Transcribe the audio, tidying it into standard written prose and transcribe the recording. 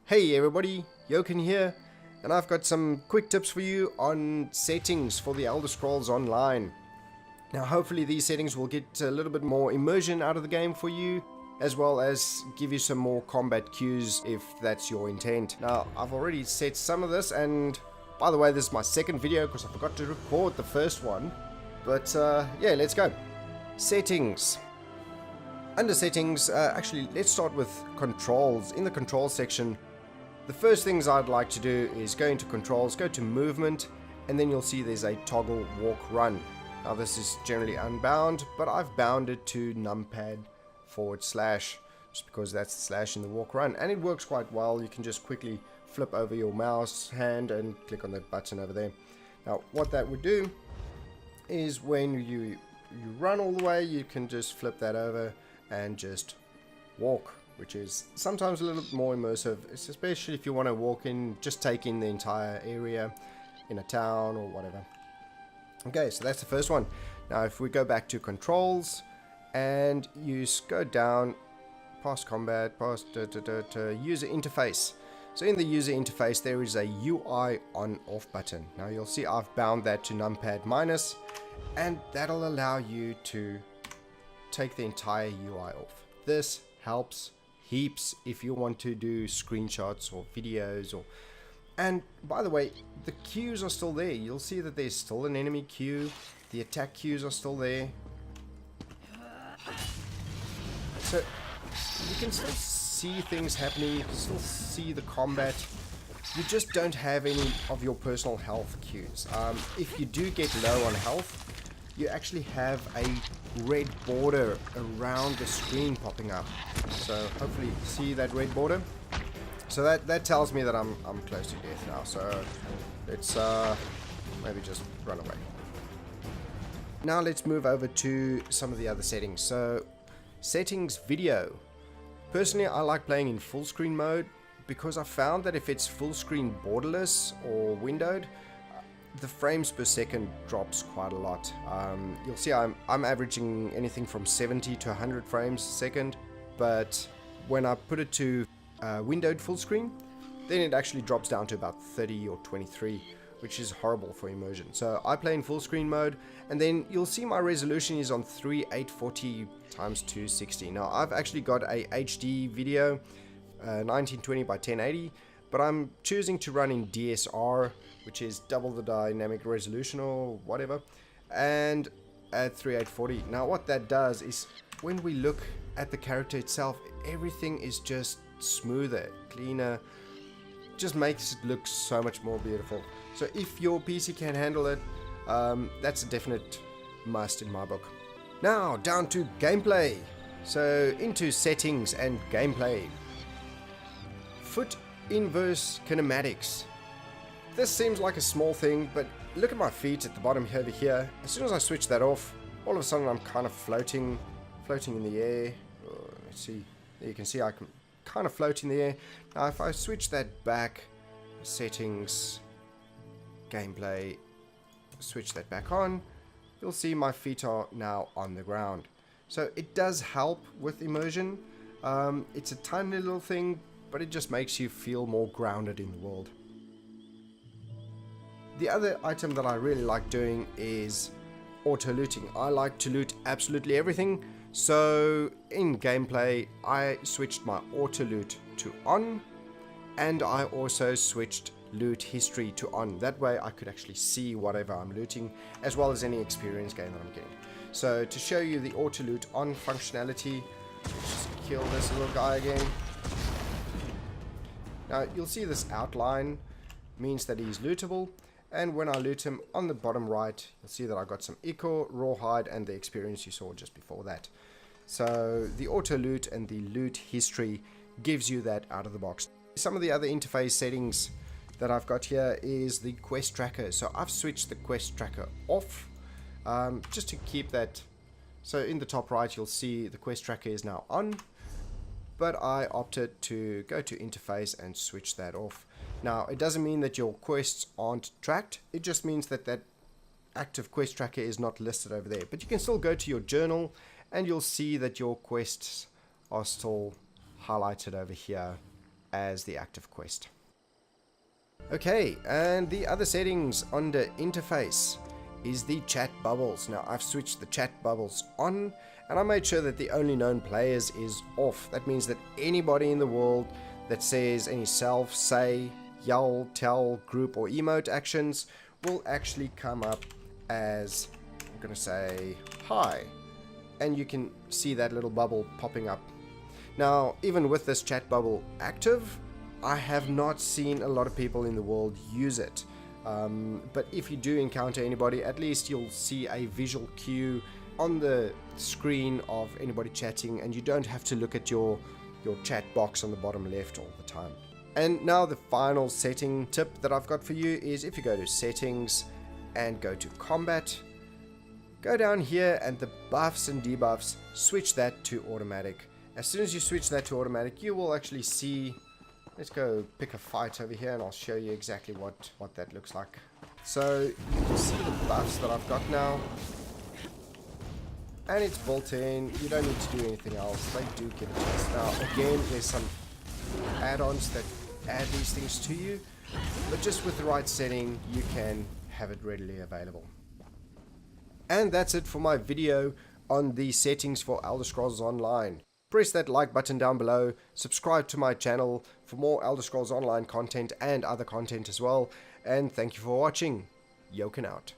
Hey everybody, Jochen here, and I've got some quick tips for you on settings for the Elder Scrolls Online. Now hopefully these settings will get a little bit more immersion out of the game for you, as well as give you some more combat cues if that's your intent. Now I've already set some of this, and by the way, this is my second video because I forgot to record the first one. But yeah, let's go. Settings. Under settings, actually let's start with controls. In the controls section, the first things I'd like to do is go into controls, go to movement, and then you'll see there's a toggle walk run. Now this is generally unbound, but I've bounded to numpad / just because that's the slash in the walk run, and it works quite well. You can just quickly flip over your mouse hand and click on that button over there. Now what that would do is when you run all the way, you can just flip that over and just walk, which is sometimes a little bit more immersive, especially if you want to walk in, just take in the entire area in a town or whatever. Okay, so that's the first one. Now if we go back to controls and you go down past combat, past user interface. So in the user interface there is a UI on off button. Now you'll see I've bound that to numpad minus, and that'll allow you to take the entire UI off. This helps heaps if you want to do screenshots or videos and by the way, the queues are still there. You'll see that there's still an enemy queue, the attack queues are still there, so you can still see things happening, you can still see the combat. You just don't have any of your personal health queues. If you do get low on health, you actually have a red border around the screen popping up. So hopefully you see that red border. So that tells me that I'm close to death now. So let's maybe just run away. Now let's move over to some of the other settings. So settings video. Personally, I like playing in full screen mode because I found that if it's full screen borderless or windowed, the frames per second drops quite a lot. You'll see I'm averaging anything from 70 to 100 frames a second, but when I put it to windowed full screen, then it actually drops down to about 30 or 23, which is horrible for immersion. So I play in full screen mode, and then you'll see my resolution is on 3840 x 260. Now I've actually got a HD video, 1920 by 1080, but I'm choosing to run in DSR, which is double the dynamic resolution or whatever, and at 3840. Now what that does is when we look at the character itself, everything is just smoother, cleaner, just makes it look so much more beautiful. So if your PC can handle it, that's a definite must in my book. Now down to gameplay. So into settings and gameplay. Foot inverse kinematics. This seems like a small thing, but look at my feet at the bottom over here. As soon as I switch that off, all of a sudden I'm kind of floating in the air. Let's see, there you can see I can kind of float in the air. Now if I switch that back, settings, gameplay, switch that back on, you'll see my feet are now on the ground. So it does help with immersion. It's a tiny little thing, but it just makes you feel more grounded in the world. The other item that I really like doing is auto looting. I like to loot absolutely everything, so in gameplay I switched my auto loot to on, and I also switched loot history to on. That way I could actually see whatever I'm looting, as well as any experience gain that I'm getting. So to show you the auto loot on functionality, let's just kill this little guy again. Now you'll see this outline means that he's lootable, and when I loot him on the bottom right, you'll see that I got some echo, rawhide, and the experience you saw just before that. So the auto loot and the loot history gives you that out of the box. Some of the other interface settings that I've got here is the quest tracker. So I've switched the quest tracker off just to keep that. So in the top right you'll see the quest tracker is now on, but I opted to go to interface and switch that off. Now it doesn't mean that your quests aren't tracked, it just means that that active quest tracker is not listed over there, but you can still go to your journal and you'll see that your quests are still highlighted over here as the active quest. Okay, and the other settings under interface is the chat bubbles. Now I've switched the chat bubbles on, and I made sure that the only known players is off. That means that anybody in the world that says any self, say, yell, tell, group or emote actions will actually come up as, I'm going to say, hi. And you can see that little bubble popping up. Now, even with this chat bubble active, I have not seen a lot of people in the world use it. But if you do encounter anybody, at least you'll see a visual cue on the screen of anybody chatting, and you don't have to look at your chat box on the bottom left all the time. And now the final setting tip that I've got for you is if you go to settings and go to combat, go down here and the buffs and debuffs, switch that to automatic. As soon as you switch that to automatic, you will actually see, let's go pick a fight over here and I'll show you exactly what that looks like. So you can see the buffs that I've got now, and it's built in. You don't need to do anything else. They do give it to us. Now again, there's some add-ons that add these things to you, but just with the right setting you can have it readily available. And that's it for my video on the settings for Elder Scrolls Online. Press that like button down below, subscribe to my channel for more Elder Scrolls Online content and other content as well, and thank you for watching. Yoken out.